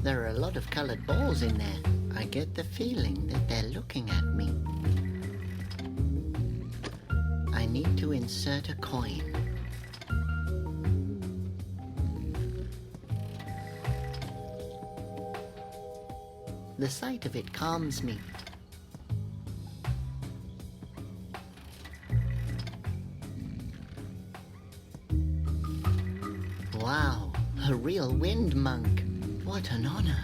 There are a lot of colored balls in there. I get the feeling that they're looking at me. I need to insert a coin. The sight of it calms me. Wow, a real wind monk. What an honor.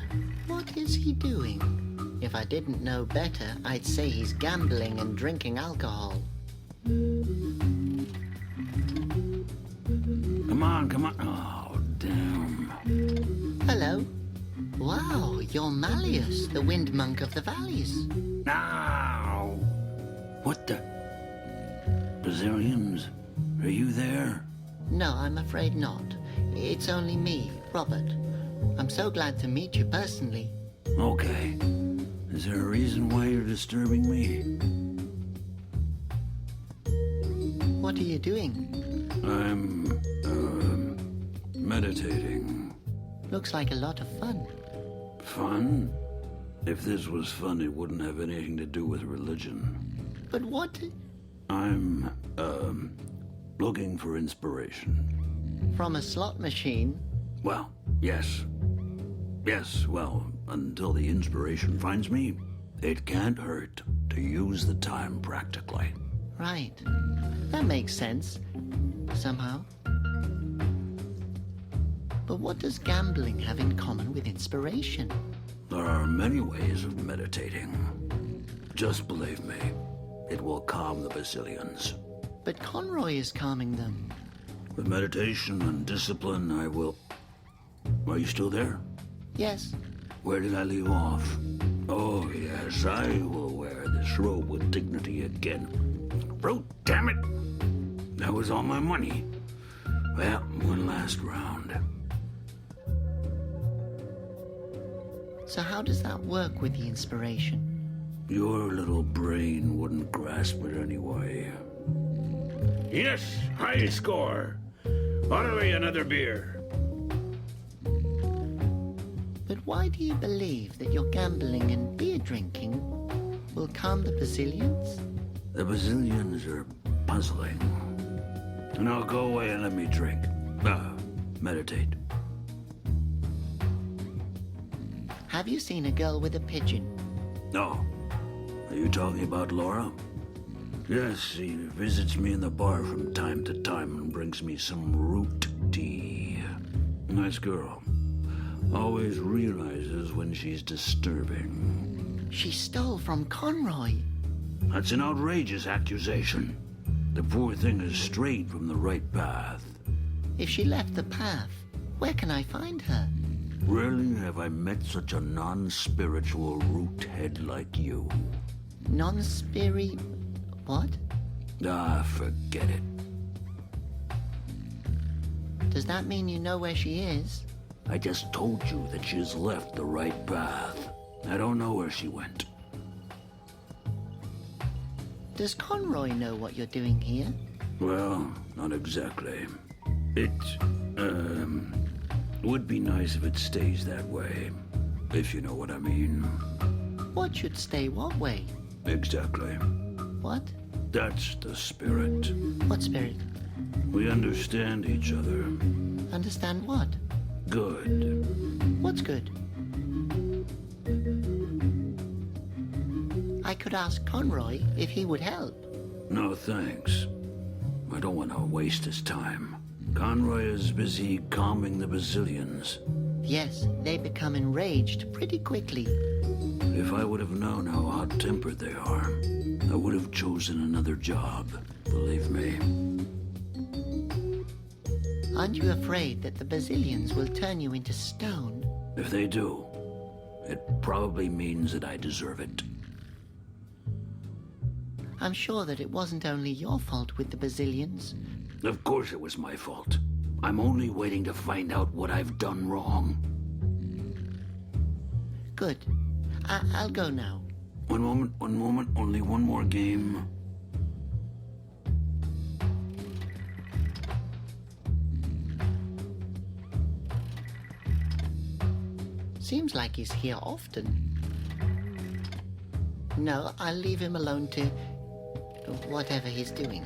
What is he doing? If I didn't know better, I'd say he's gambling and drinking alcohol. Come on, come on. Oh, damn. Hello. Wow, you're Malleus, the wind monk of the valleys. Now! What the? Brazilians? Are you there? No, I'm afraid not. It's only me, Robert. I'm so glad to meet you personally. Okay. Is there a reason why you're disturbing me? What are you doing? I'm, meditating. Looks like a lot of fun. Fun? If this was fun, it wouldn't have anything to do with religion. But what? I'm, looking for inspiration. From a slot machine? Well, yes. Yes, well, until the inspiration finds me, it can't hurt to use the time practically. Right. That makes sense. Somehow. But what does gambling have in common with inspiration? There are many ways of meditating. Just believe me, it will calm the Basilians. But Conroy is calming them. With meditation and discipline, I will... Are you still there? Yes. Where did I leave off? Oh, yes, I will wear this robe with dignity again. Bro, damn it! That was all my money. Well, one last round. So how does that work with the inspiration? Your little brain wouldn't grasp it anyway. Yes, high score. Order me another beer. But why do you believe that your gambling and beer drinking will calm the Basilians? The Basilians are puzzling. Now go away and let me drink. Meditate. Have you seen a girl with a pigeon? No. Are you talking about Laura? Yes, she visits me in the bar from time to time and brings me some root tea. Nice girl. Always realizes when she's disturbing. She stole from Conroy. That's an outrageous accusation. The poor thing is strayed from the right path. If she left the path, where can I find her? Rarely have I met such a non-spiritual root head like you. Non-spiri... what? Ah, forget it. Does that mean you know where she is? I just told you that she's left the right path. I don't know where she went. Does Conroy know what you're doing here? Well, not exactly. It, would be nice if it stays that way. If you know what I mean. What should stay what way? Exactly. What? That's the spirit. What spirit? We understand each other. Understand what? Good. What's good? I could ask Conroy if he would help. No thanks. I don't want to waste his time. Conroy is busy calming the Basilians. Yes, they become enraged pretty quickly. If I would have known how hot-tempered they are, I would have chosen another job, believe me. Aren't you afraid that the Basilians will turn you into stone? If they do, it probably means that I deserve it. I'm sure that it wasn't only your fault with the Basilians. Of course it was my fault. I'm only waiting to find out what I've done wrong. Good. I'll go now. One moment, only one more game. Seems like he's here often. No, I'll leave him alone to whatever he's doing.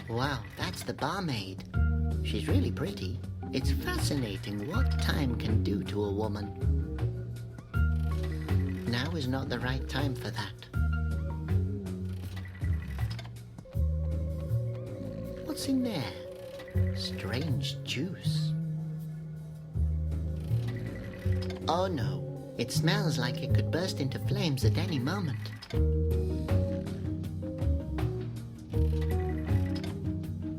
Wow, that's the barmaid. She's really pretty. It's fascinating what time can do to a woman. Now is not the right time for that. What's in there? Strange juice. Oh no, it smells like it could burst into flames at any moment.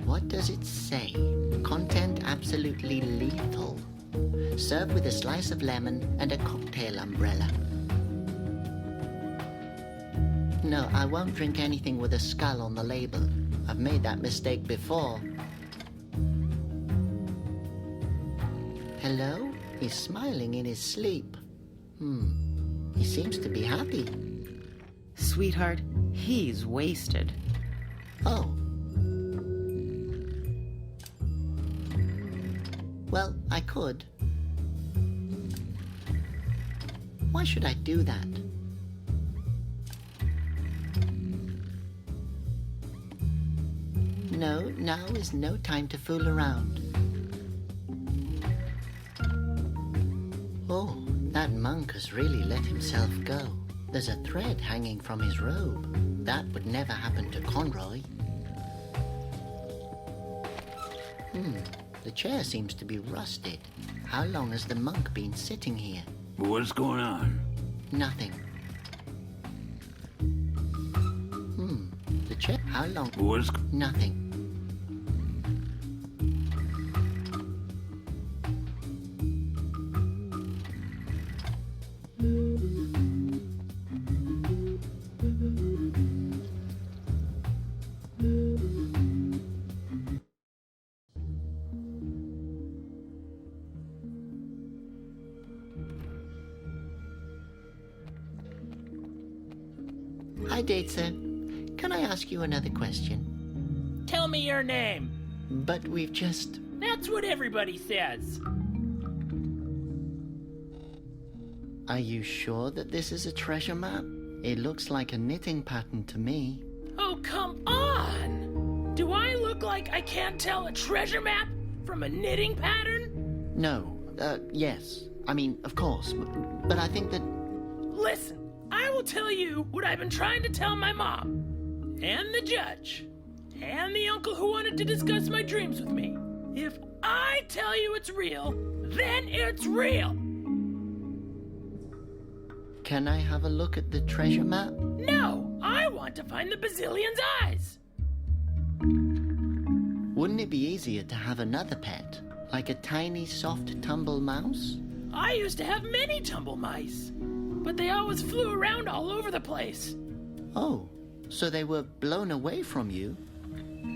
What does it say? Content absolutely lethal. Serve with a slice of lemon and a cocktail umbrella. No, I won't drink anything with a skull on the label. I've made that mistake before. Hello? He's smiling in his sleep. He seems to be happy. Sweetheart, he's wasted. Oh. Well, I could. Why should I do that? No, now is no time to fool around. Oh, that monk has really let himself go. There's a thread hanging from his robe. That would never happen to Conroy. The chair seems to be rusted. How long has the monk been sitting here? What's going on? Nothing. The chair... How long... What's... Nothing. Hi, Datesa. Can I ask you another question? Tell me your name. But we've just... That's what everybody says. Are you sure that this is a treasure map? It looks like a knitting pattern to me. Oh, come on! Do I look like I can't tell a treasure map from a knitting pattern? No, yes. I mean, of course. But I think that... Listen, I will tell you what I've been trying to tell my mom, and the judge, and the uncle who wanted to discuss my dreams with me. If I tell you it's real, then it's real! Can I have a look at the treasure map? No, I want to find the bazillion's eyes! Wouldn't it be easier to have another pet? Like a tiny, soft tumble mouse? I used to have many tumble mice, but they always flew around all over the place. Oh, so they were blown away from you?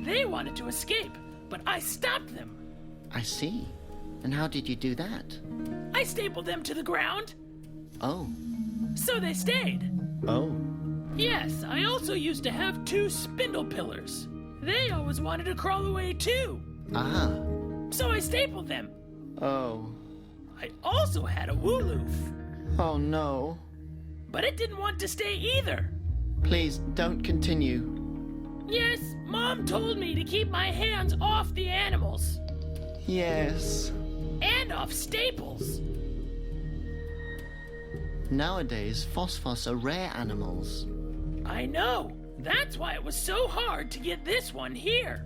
They wanted to escape, but I stopped them. I see. And how did you do that? I stapled them to the ground, Oh. so they stayed. Oh. Yes, I also used to have 2 spindle pillars. They always wanted to crawl away too, Ah. so I stapled them. Oh. I also had a wooloof, Oh no. but it didn't want to stay either. Please don't continue. Yes, Mom told me to keep my hands off the animals. Yes. And off staples. Nowadays, phosphos are rare animals. I know. That's why it was so hard to get this one here.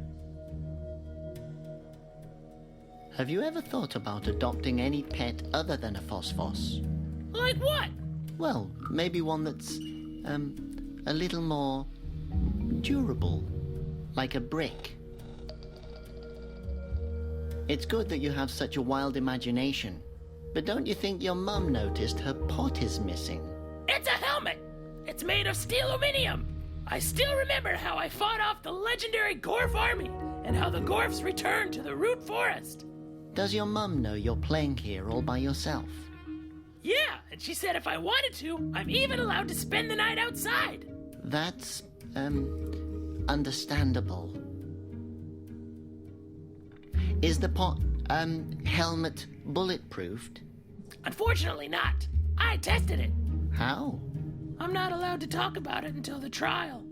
Have you ever thought about adopting any pet other than a phosphos? Like what? Well, maybe one that's, a little more durable, like a brick. It's good that you have such a wild imagination, but don't you think your mum noticed her pot is missing? It's a helmet. It's made of steel aluminium. I still remember how I fought off the legendary Gorf army and how the Gorfs returned to the root forest. Does your mum know you're playing here all by yourself? Yeah, and she said if I wanted to, I'm even allowed to spend the night outside. That's, understandable. Is the helmet bulletproofed? Unfortunately not. I tested it. How? I'm not allowed to talk about it until the trial.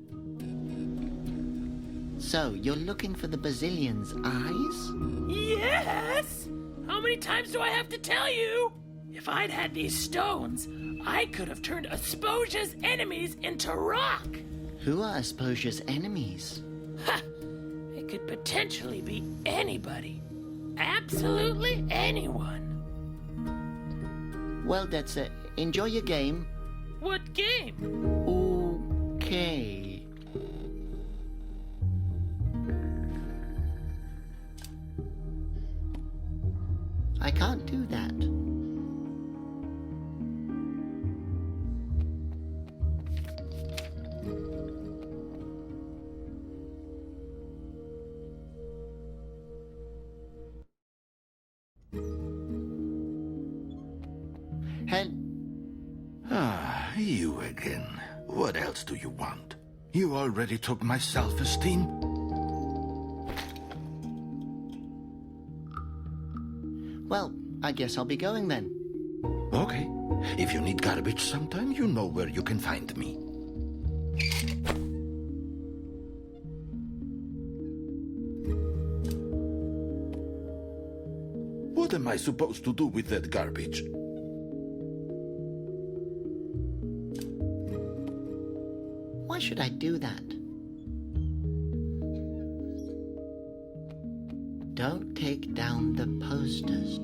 So, you're looking for the Basilion's eyes? Yes! How many times do I have to tell you? If I'd had these stones, I could have turned Asposia's enemies into rock. Who are Asposia's enemies? Ha! It could potentially be anybody. Absolutely anyone. Well, that's it. Enjoy your game. What game? Okay. I can't do that. You again. What else do you want? You already took my self-esteem. Well, I guess I'll be going then. Okay. If you need garbage sometime, you know where you can find me. What am I supposed to do with that garbage? Why should I do that? Don't take down the posters.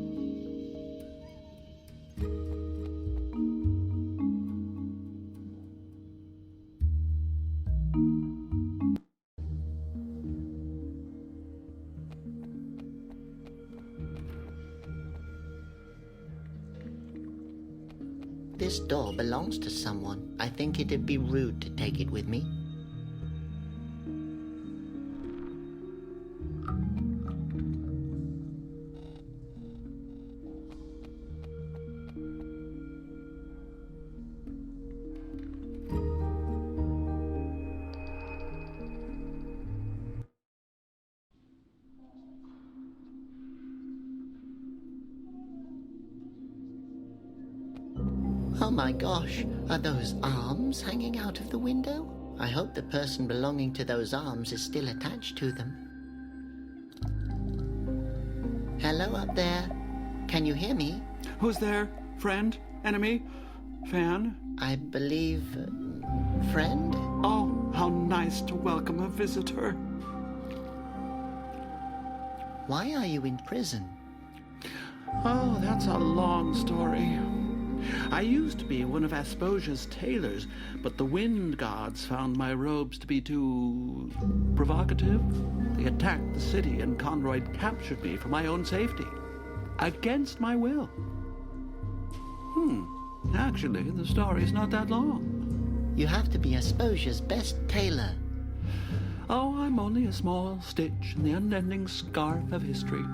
This door belongs to someone. I think it'd be rude to take it with me. Oh my gosh, are those arms hanging out of the window? I hope the person belonging to those arms is still attached to them. Hello up there. Can you hear me? Who's there? Friend? Enemy? Fan? I believe... friend? Oh, how nice to welcome a visitor. Why are you in prison? Oh, that's a long story. I used to be one of Asposia's tailors, but the wind gods found my robes to be too provocative. They attacked the city and Conroy captured me for my own safety. Against my will. Actually, the story's not that long. You have to be Asposia's best tailor. Oh, I'm only a small stitch in the unending scarf of history.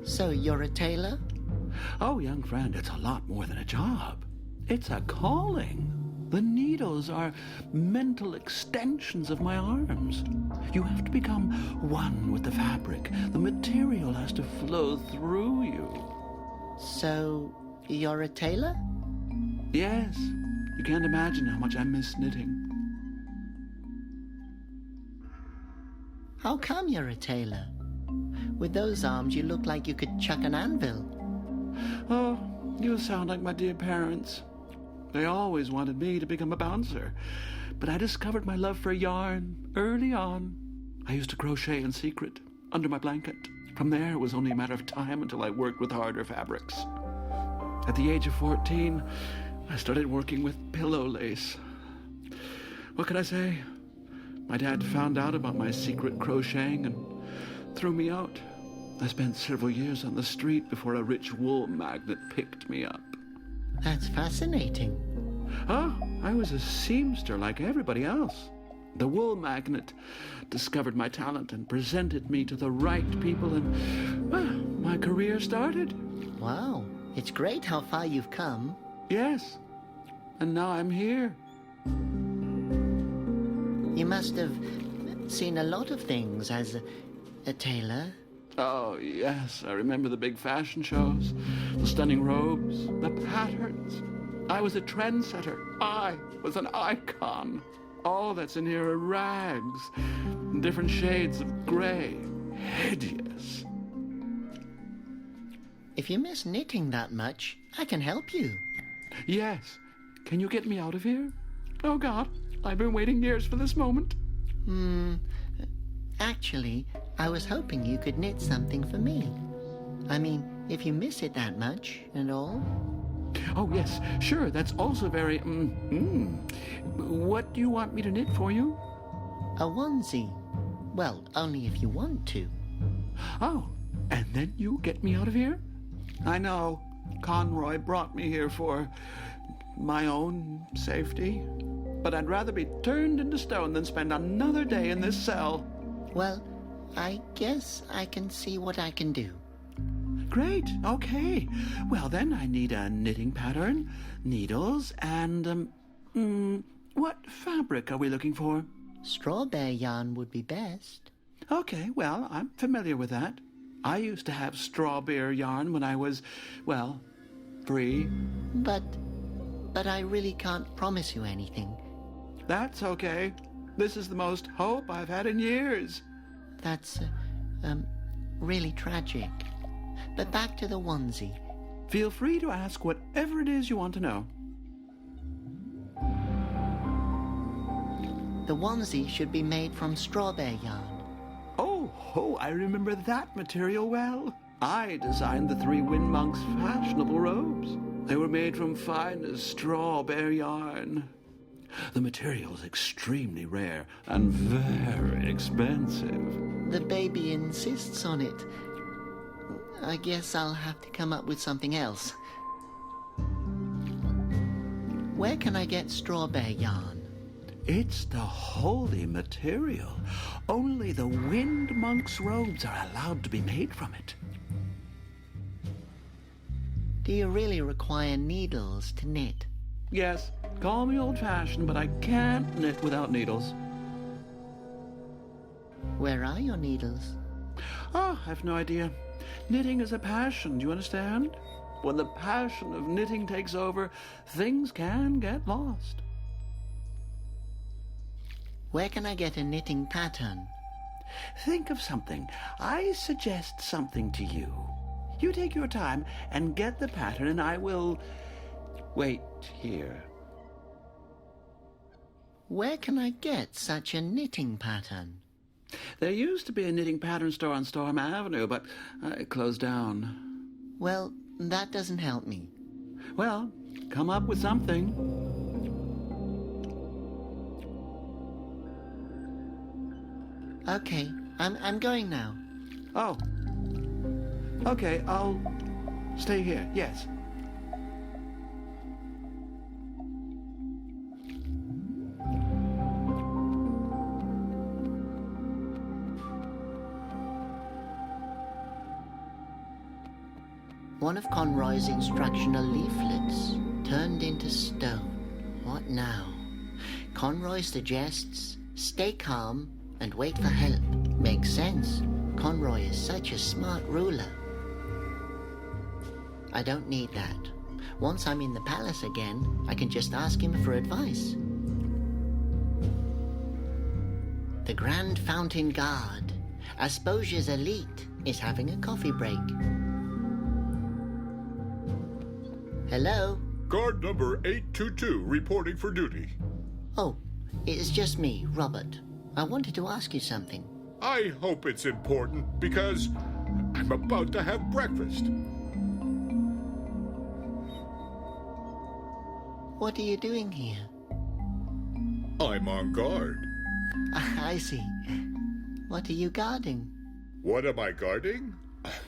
So you're a tailor? Oh, young friend, it's a lot more than a job. It's a calling. The needles are mental extensions of my arms. You have to become one with the fabric. The material has to flow through you. So you're a tailor? Yes. You can't imagine how much I miss knitting. How come you're a tailor? With those arms, you look like you could chuck an anvil. Oh, you sound like my dear parents. They always wanted me to become a bouncer, but I discovered my love for yarn early on. I used to crochet in secret, under my blanket. From there, it was only a matter of time until I worked with harder fabrics. At the age of 14, I started working with pillow lace. What could I say? My dad found out about my secret crocheting and threw me out. I spent several years on the street before a rich wool magnate picked me up. That's fascinating. Oh, I was a seamster like everybody else. The wool magnate discovered my talent and presented me to the right people, and, well, my career started. Wow, it's great how far you've come. Yes, and now I'm here. You must have seen a lot of things as a tailor. Oh, yes, I remember the big fashion shows, the stunning robes, the patterns. I was a trendsetter. I was an icon. All that's in here are rags, different shades of gray. Hideous. If you miss knitting that much, I can help you. Yes. Can you get me out of here? Oh, God, I've been waiting years for this moment. Actually, I was hoping you could knit something for me. I mean, if you miss it that much and all. Oh, yes, sure, that's also very, What do you want me to knit for you? A onesie. Well, only if you want to. Oh, and then you get me out of here? I know. Conroy brought me here for my own safety. But I'd rather be turned into stone than spend another day in this cell. Well, I guess I can see what I can do. Great, okay. Well, then I need a knitting pattern, needles, and, what fabric are we looking for? Strawberry yarn would be best. Okay, well, I'm familiar with that. I used to have strawberry yarn when I was, well, 3. But I really can't promise you anything. That's okay. This is the most hope I've had in years. That's, really tragic. But back to the onesie. Feel free to ask whatever it is you want to know. The onesie should be made from strawberry yarn. Oh, I remember that material well. I designed the 3 Wind Monks' fashionable robes. They were made from finest strawberry yarn. The material is extremely rare and very expensive. The baby insists on it. I guess I'll have to come up with something else. Where can I get strawberry yarn? It's the holy material. Only the Wind Monks' robes are allowed to be made from it. Do you really require needles to knit? Yes, call me old-fashioned, but I can't knit without needles. Where are your needles? Oh, I've no idea. Knitting is a passion, do you understand? When the passion of knitting takes over, things can get lost. Where can I get a knitting pattern? Think of something. I suggest something to you. You take your time and get the pattern, and I will wait here. Where can I get such a knitting pattern? There used to be a knitting pattern store on Storm Avenue, but it closed down. Well, that doesn't help me. Well, come up with something. Okay, I'm going now. Oh. Okay, I'll stay here, yes. One of Conroy's instructional leaflets turned into stone. What now? Conroy suggests stay calm and wait for help. Makes sense. Conroy is such a smart ruler. I don't need that. Once I'm in the palace again, I can just ask him for advice. The Grand Fountain Guard, Asposia's elite, is having a coffee break. Hello? Guard number 822 reporting for duty. Oh, it's just me, Robert. I wanted to ask you something. I hope it's important because I'm about to have breakfast. What are you doing here? I'm on guard. I see. What are you guarding? What am I guarding?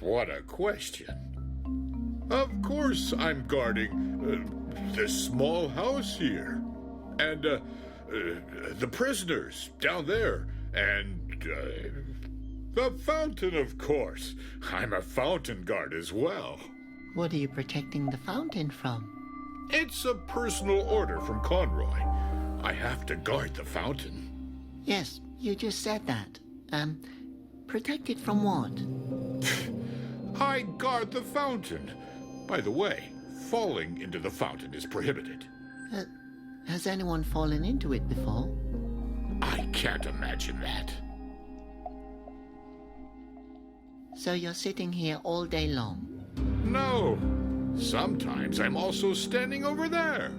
What a question. Of course I'm guarding this small house here. And the prisoners down there. And the fountain, of course. I'm a fountain guard as well. What are you protecting the fountain from? It's a personal order from Conroy. I have to guard the fountain. Yes, You just said that. Protected from what? I guard the fountain. By the way, falling into the fountain is prohibited. Has anyone fallen into it before? I can't imagine that. So you're sitting here all day long? No. Sometimes I'm also standing over there.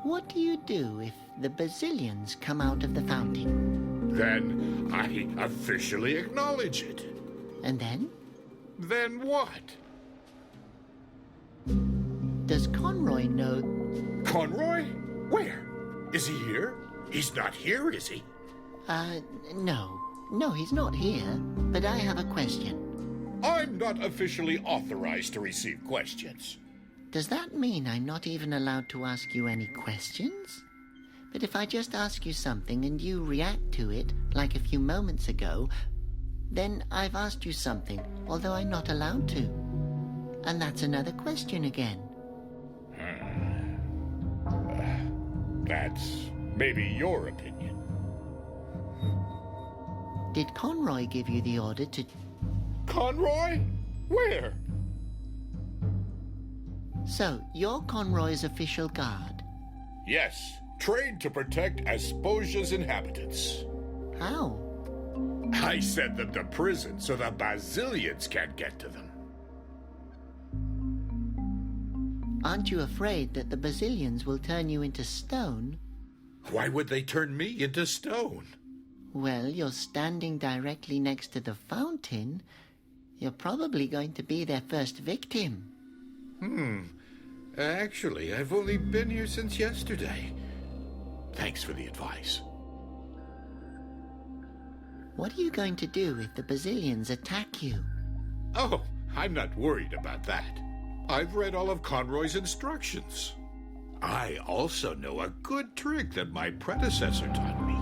What do you do if the Basilians come out of the fountain? Then I officially acknowledge it. And then? Then what? Does Conroy know? Conroy? Where? Is he here? He's not here, is he? No. No, he's not here. But I have a question. I'm not officially authorized to receive questions. Does that mean I'm not even allowed to ask you any questions? But if I just ask you something and you react to it, like a few moments ago, then I've asked you something, although I'm not allowed to. And that's another question again. That's maybe your opinion. Did Conroy give you the order to... Conroy? Where? So, you're Conroy's official guard? Yes, trained to protect Asposia's inhabitants. How? I sent them to prison so the Basilians can't get to them. Aren't you afraid that the Basilians will turn you into stone? Why would they turn me into stone? Well, you're standing directly next to the fountain. You're probably going to be their first victim. Actually, I've only been here since yesterday. Thanks for the advice. What are you going to do if the Basilians attack you? Oh, I'm not worried about that. I've read all of Conroy's instructions. I also know a good trick that my predecessor taught me.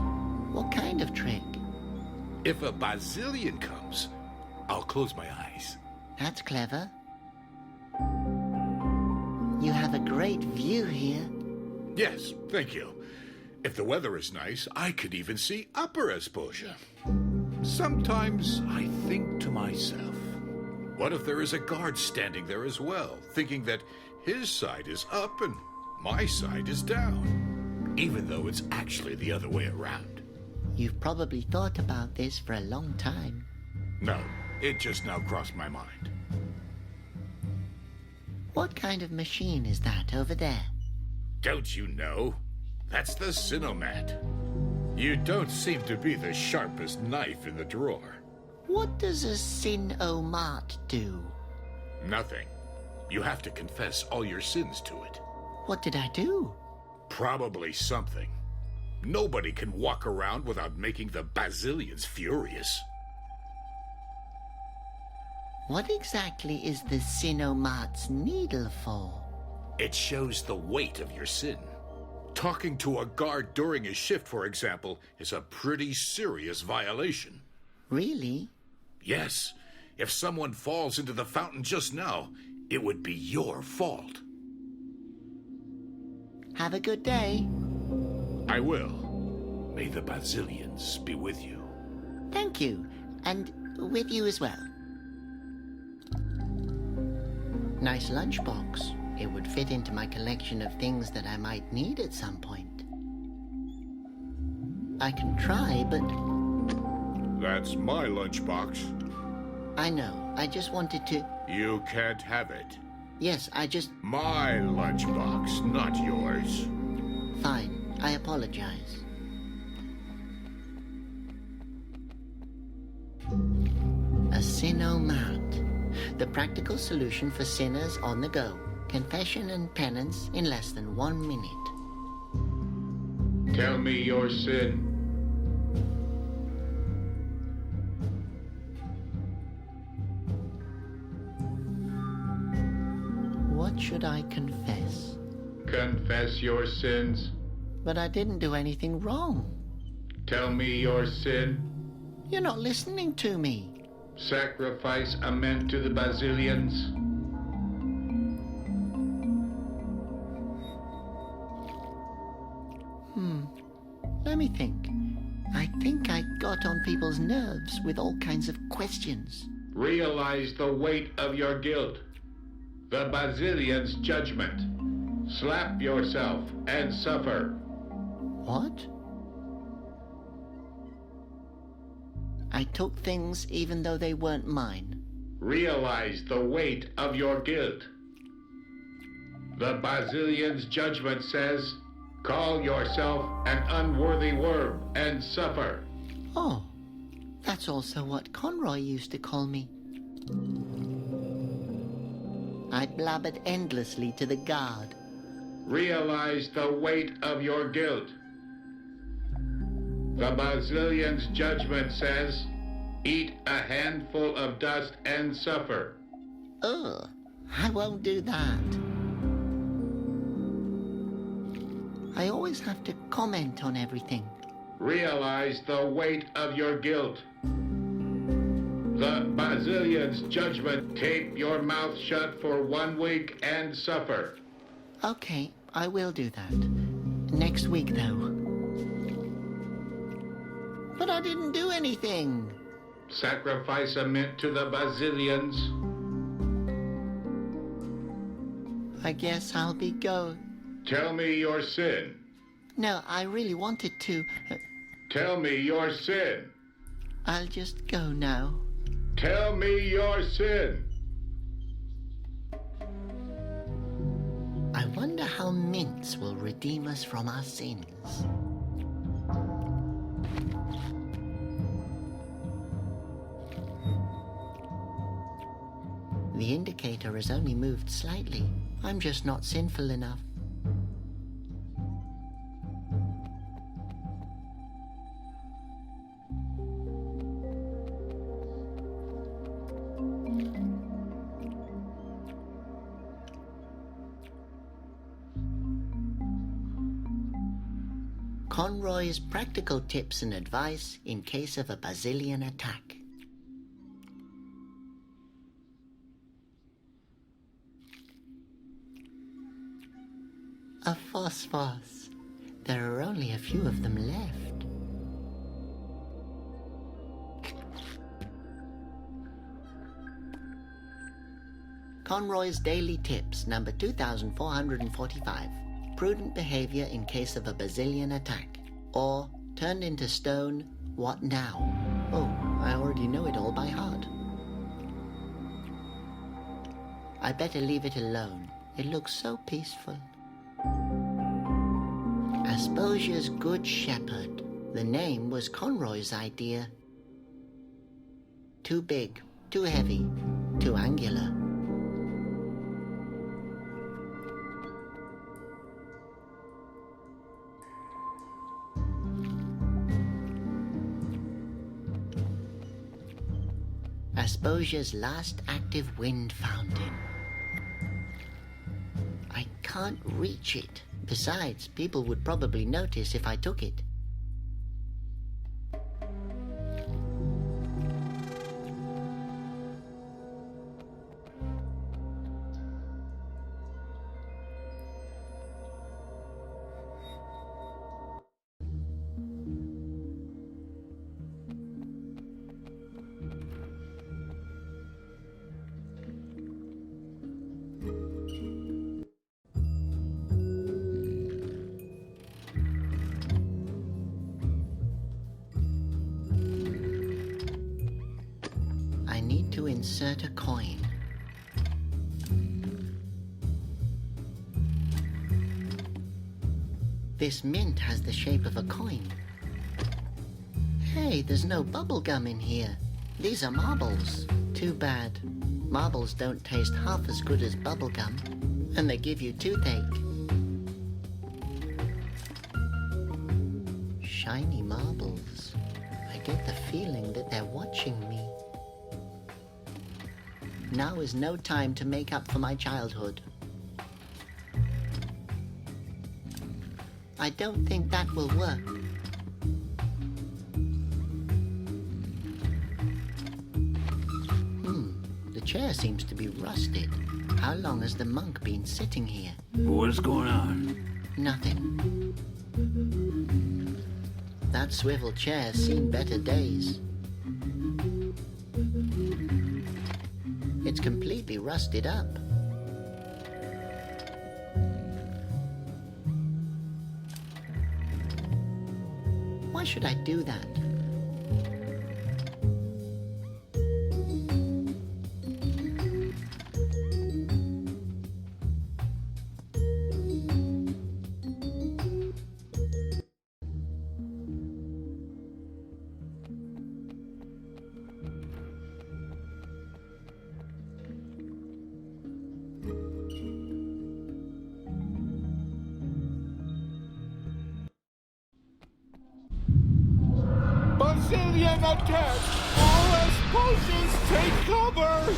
What kind of trick? If a Basilian comes, I'll close my eyes. That's clever. You have a great view here. Yes, thank you. If the weather is nice, I could even see Upper Asposia. Sometimes I think to myself, what if there is a guard standing there as well, thinking that his side is up and my side is down, even though it's actually the other way around? You've probably thought about this for a long time. No, it just now crossed my mind. What kind of machine is that over there? Don't you know? That's the Sinomat. You don't seem to be the sharpest knife in the drawer. What does a Sinomat do? Nothing. You have to confess all your sins to it. What did I do? Probably something. Nobody can walk around without making the Basilians furious. What exactly is the Sinomat's needle for? It shows the weight of your sin. Talking to a guard during a shift, for example, is a pretty serious violation. Really? Yes. If someone falls into the fountain just now, it would be your fault. Have a good day. I will. May the Basilians be with you. Thank you. And with you as well. Nice lunchbox. It would fit into my collection of things that I might need at some point. I can try, but... That's my lunchbox. I know. I just wanted to... You can't have it. Yes, I just... My lunchbox, not yours. Fine. I apologize. A Sinomat. The practical solution for sinners on the go. Confession and penance in less than 1 minute. Tell me your sin. What should I confess? Confess your sins. But I didn't do anything wrong. Tell me your sin. You're not listening to me. Sacrifice a man to the Basilians. Let Let me think. I think I got on people's nerves with all kinds of questions. Realize the weight of your guilt. The Basilian's judgment. Slap yourself and suffer. What? I took things even though they weren't mine. Realize the weight of your guilt. The Basilian's judgment says, call yourself an unworthy worm and suffer. Oh, that's also what Conroy used to call me. I blabbered endlessly to the guard. Realize the weight of your guilt. The Basilian's judgment says, eat a handful of dust and suffer. Ugh, I won't do that. I always have to comment on everything. Realize the weight of your guilt. The Basilian's judgment, tape your mouth shut for 1 week and suffer. Okay, I will do that. Next week, though. But I didn't do anything. Sacrifice a mint to the Basilians. I guess I'll be going. Tell me your sin. No, I really wanted to. Tell me your sin. I'll just go now. Tell me your sin. I wonder how mints will redeem us from our sins. The indicator has only moved slightly. I'm just not sinful enough. Conroy's practical tips and advice in case of a Basilian attack. A phosphos. There are only a few of them left. Conroy's Daily Tips, number 2445. Prudent behavior in case of a Basilian attack. Or, turned into stone, what now? Oh, I already know it all by heart. I better leave it alone. It looks so peaceful. Asposia's Good Shepherd. The name was Conroy's idea. Too big, too heavy, too angular. Asposia's last active wind fountain. I can't reach it. Besides, people would probably notice if I took it. To insert a coin. This mint has the shape of a coin. Hey, there's no bubble gum in here. These are marbles. Too bad. Marbles don't taste half as good as bubble gum, and they give you toothache. Shiny marbles. I get the feeling that they're watching me. Now is no time to make up for my childhood. I don't think that will work. The chair seems to be rusted. How long has the monk been sitting here? What's going on? Nothing. That swivel chair's seen better days. It's completely rusted up. Why should I do that? Brazilian attack! All Asposias take cover!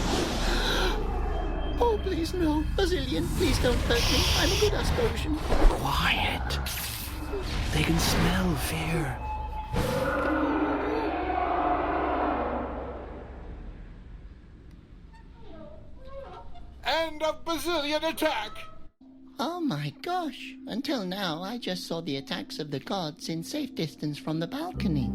Oh, please no. Bazillion, please don't hurt me. I'm a good Asposian. Quiet. They can smell fear. End of Brazilian attack! Oh my gosh. Until now, I just saw the attacks of the gods in safe distance from the balcony.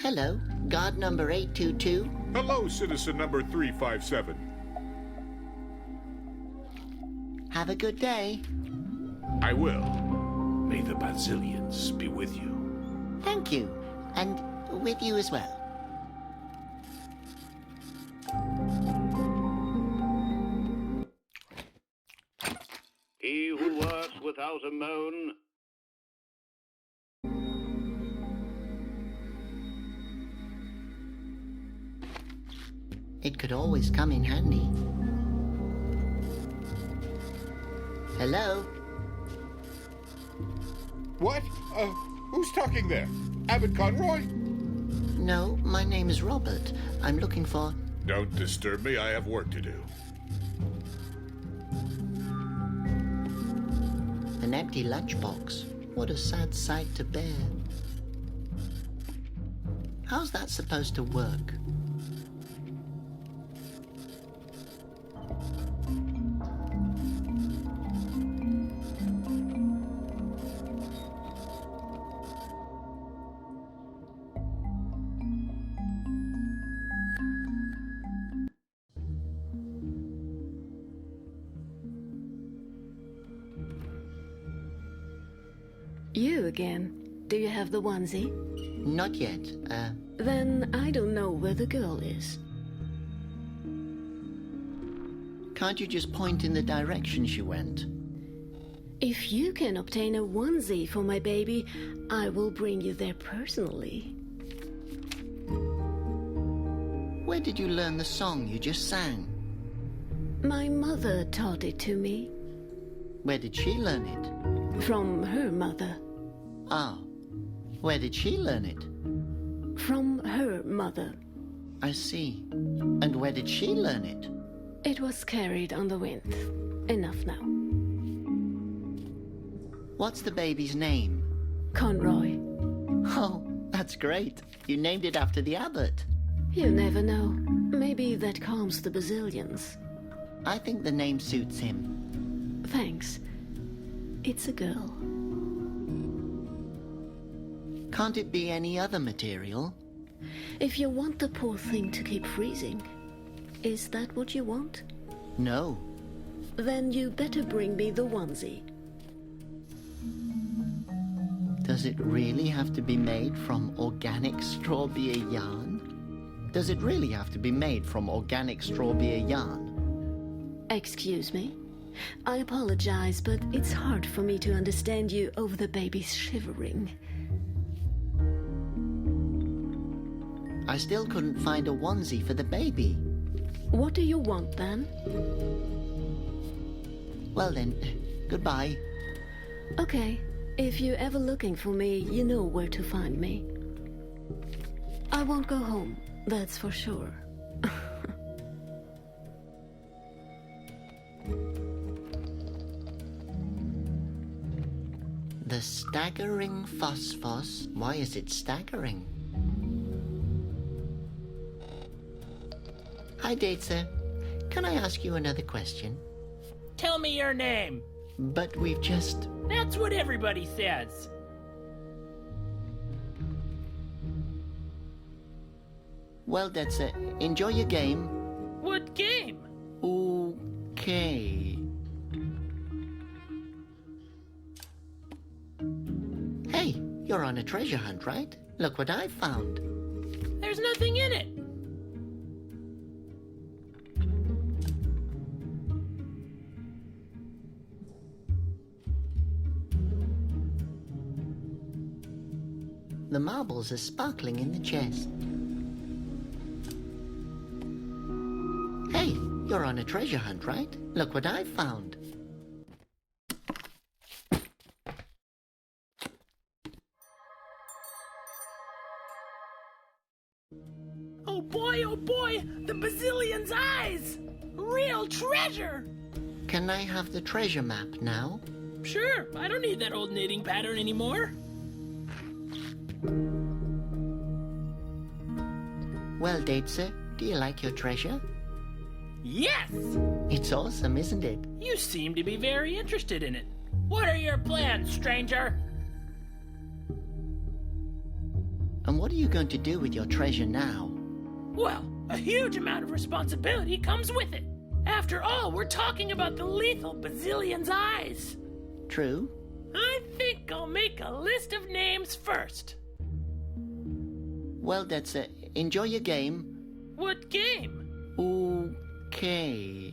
Hello, God number 822. Hello, citizen number 357. Have a good day. I will. May the Basilians be with you. Thank you. And with you as well. He who works without a moan. It could always come in handy. Hello? What? Who's talking there? Abbot Conroy? No, my name is Robert. I'm looking for... Don't disturb me, I have work to do. an empty lunchbox. What a sad sight to bear. How's that supposed to work? You again. Do you have the onesie? Not yet. Then I don't know where the girl is. Can't you just point in the direction she went? If you can obtain a onesie for my baby, I will bring you there personally. Where did you learn the song you just sang? My mother taught it to me. Where did she learn it? From her mother. Ah. Where did she learn it? From her mother. I see. And where did she learn it? It was carried on the wind. Enough now. What's the baby's name? Conroy. Oh, that's great. You named it after the abbot. You never know. Maybe that calms the Basilians. I think the name suits him. Thanks. It's a girl. Can't it be any other material? If you want the poor thing to keep freezing, is that what you want? No. Then you better bring me the onesie. Does it really have to be made from organic straw beer yarn? Does it really have to be made from organic straw beer yarn? Excuse me? I apologize, but it's hard for me to understand you over the baby's shivering. I still couldn't find a onesie for the baby. What do you want, then? Well then, goodbye. Okay. If you're ever looking for me, you know where to find me. I won't go home, that's for sure. The staggering phosphos. Why is it staggering? Hi, Datesa. Can I ask you another question? Tell me your name. But we've just... That's what everybody says. Well, that's it. Enjoy your game. What game? Okay. Hey, you're on a treasure hunt, right? Look what I found. There's nothing in it. The marbles are sparkling in the chest. Hey, you're on a treasure hunt, right? Look what I found. Oh boy, the Bazillion's eyes! Real treasure! Can I have the treasure map now? Sure, I don't need that old knitting pattern anymore. Well, Datesa, do you like your treasure? Yes! It's awesome, isn't it? You seem to be very interested in it. What are your plans, stranger? And what are you going to do with your treasure now? Well, a huge amount of responsibility comes with it. After all, we're talking about the lethal Bazillion's eyes. True. I think I'll make a list of names first. Well, that's it. Enjoy your game. What game? Okay.